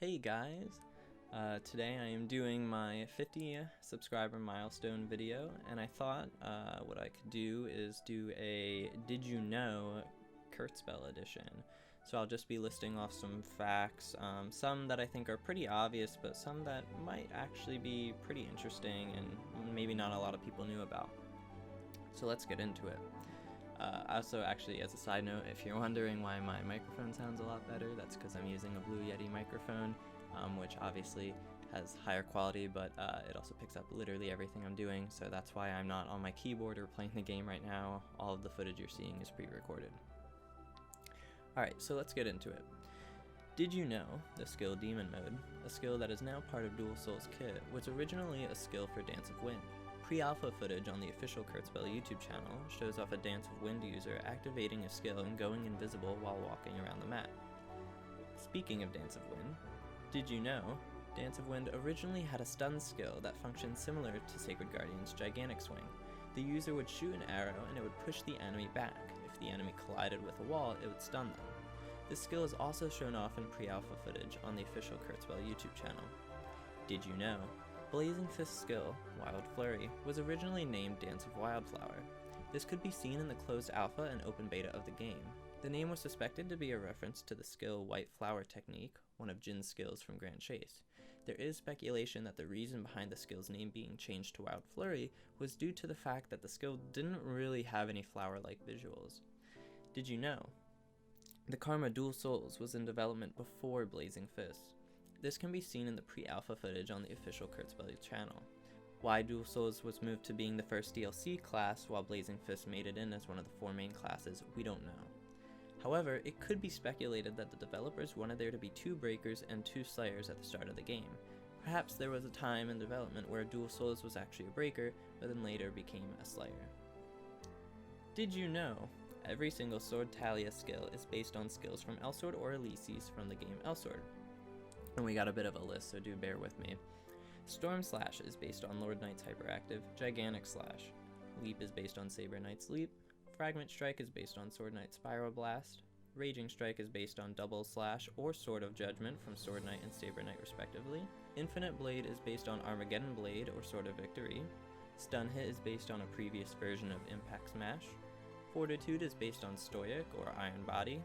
Hey guys! Today I am doing my 50 subscriber milestone video, and I thought what I could do is do a Did You Know Kurtzpel edition. So I'll just be listing off some facts, some that I think are pretty obvious, but some that might actually be pretty interesting and maybe not a lot of people knew about. So let's get into it. Also, actually, as a side note, if you're wondering why my microphone sounds a lot better, that's because I'm using a Blue Yeti microphone, which obviously has higher quality, but it also picks up literally everything I'm doing, so that's why I'm not on my keyboard or playing the game right now. All of the footage you're seeing is pre-recorded. Alright, so let's get into it. Did you know the skill Demon Mode, a skill that is now part of Dual Souls kit, was originally a skill for Dance of Wind? Pre-alpha footage on the official Kurtzpel YouTube channel shows off a Dance of Wind user activating a skill and going invisible while walking around the map. Speaking of Dance of Wind, did you know Dance of Wind originally had a stun skill that functioned similar to Sacred Guardian's Gigantic Swing? The user would shoot an arrow and it would push the enemy back. If the enemy collided with a wall, it would stun them. This skill is also shown off in pre-alpha footage on the official Kurtzpel YouTube channel. Did you know Blazing Fist's skill, Wild Flurry, was originally named Dance of Wildflower. This could be seen in the closed alpha and open beta of the game. The name was suspected to be a reference to the skill White Flower Technique, one of Jin's skills from Grand Chase. There is speculation that the reason behind the skill's name being changed to Wild Flurry was due to the fact that the skill didn't really have any flower-like visuals. Did you know the Karma Dual Souls was in development before Blazing Fist? This can be seen in the pre-alpha footage on the official Kurtzpel channel. Why Dual Souls was moved to being the first DLC class while Blazing Fist made it in as one of the 4 main classes, we don't know. However, it could be speculated that the developers wanted there to be 2 Breakers and 2 Slayers at the start of the game. Perhaps there was a time in development where Dual Souls was actually a Breaker, but then later became a Slayer. Did you know every single Sword Talia skill is based on skills from Elsword or Elysies from the game Elsword? And we got a bit of a list, so do bear with me. Storm Slash is based on Lord Knight's Hyperactive. Gigantic Slash. Leap is based on Saber Knight's Leap. Fragment Strike is based on Sword Knight's Spiral Blast. Raging Strike is based on Double Slash or Sword of Judgment from Sword Knight and Saber Knight respectively. Infinite Blade is based on Armageddon Blade or Sword of Victory. Stun Hit is based on a previous version of Impact Smash. Fortitude is based on Stoic or Iron Body.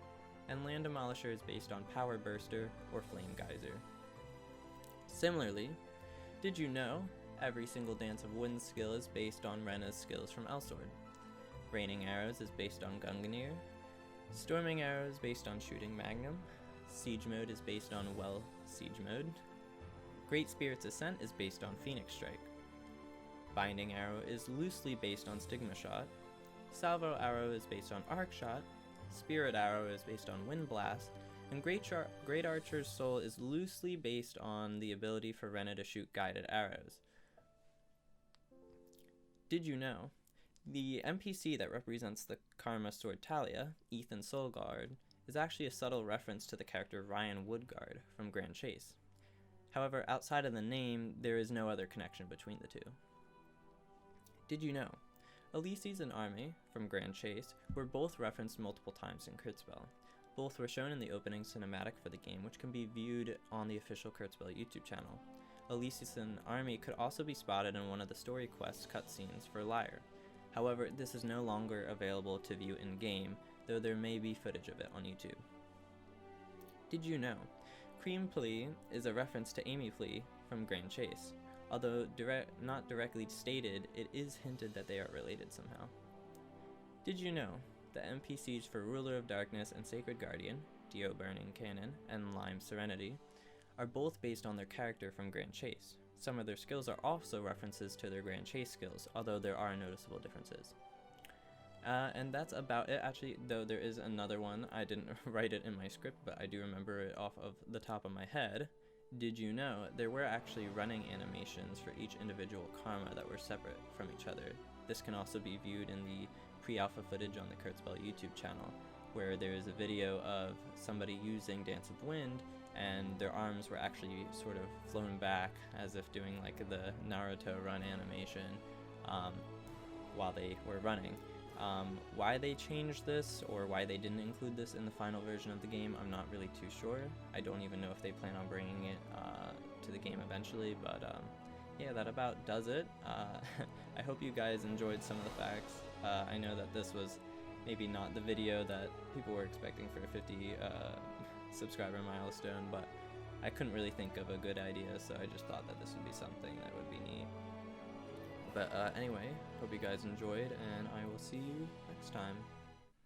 And Land Demolisher is based on Power Burster or Flame Geyser. Similarly, did you know every single Dance of Wind skill is based on Rena's skills from Elsword? Raining Arrows is based on Gungnir. Storming Arrow is based on Shooting Magnum. Siege Mode is based on Siege Mode. Great Spirit's Ascent is based on Phoenix Strike. Binding Arrow is loosely based on Stigma Shot. Salvo Arrow is based on Arc Shot. Spirit Arrow is based on Wind Blast, and Great Archer's Soul is loosely based on the ability for Rena to shoot guided arrows. Did you know the NPC that represents the Karma Sword Talia, Ethan Soulguard, is actually a subtle reference to the character Ryan Woodguard from Grand Chase. However, outside of the name, there is no other connection between the two. Did you know Elysies and Army, from Grand Chase, were both referenced multiple times in Kurtzpel. Both were shown in the opening cinematic for the game, which can be viewed on the official Kurtzpel YouTube channel. Elysies and Army could also be spotted in one of the story quest cutscenes for Lyre. However, this is no longer available to view in-game, though there may be footage of it on YouTube. Did you know Cream Flea is a reference to Amy Flea from Grand Chase? Although not directly stated, it is hinted that they are related somehow. Did you know the NPCs for Ruler of Darkness and Sacred Guardian, Dio Burning Cannon and Lime Serenity, are both based on their character from Grand Chase? Some of their skills are also references to their Grand Chase skills, although there are noticeable differences. And that's about it, actually, though there is another one. I didn't write it in my script, but I do remember it off of the top of my head. Did you know there were actually running animations for each individual Karma that were separate from each other? This can also be viewed in the pre-alpha footage on the Kurtzpel YouTube channel, where there is a video of somebody using Dance of Wind, and their arms were actually sort of flown back as if doing like the Naruto run animation while they were running. Why they changed this or why they didn't include this in the final version of the game, I'm not really too sure. I don't even know if they plan on bringing it to the game eventually, but yeah, that about does it. I hope you guys enjoyed some of the facts. I know that this was maybe not the video that people were expecting for a 50 subscriber milestone, but I couldn't really think of a good idea, so I just thought that this would be something that would be neat. But anyway, hope you guys enjoyed, and I will see you next time.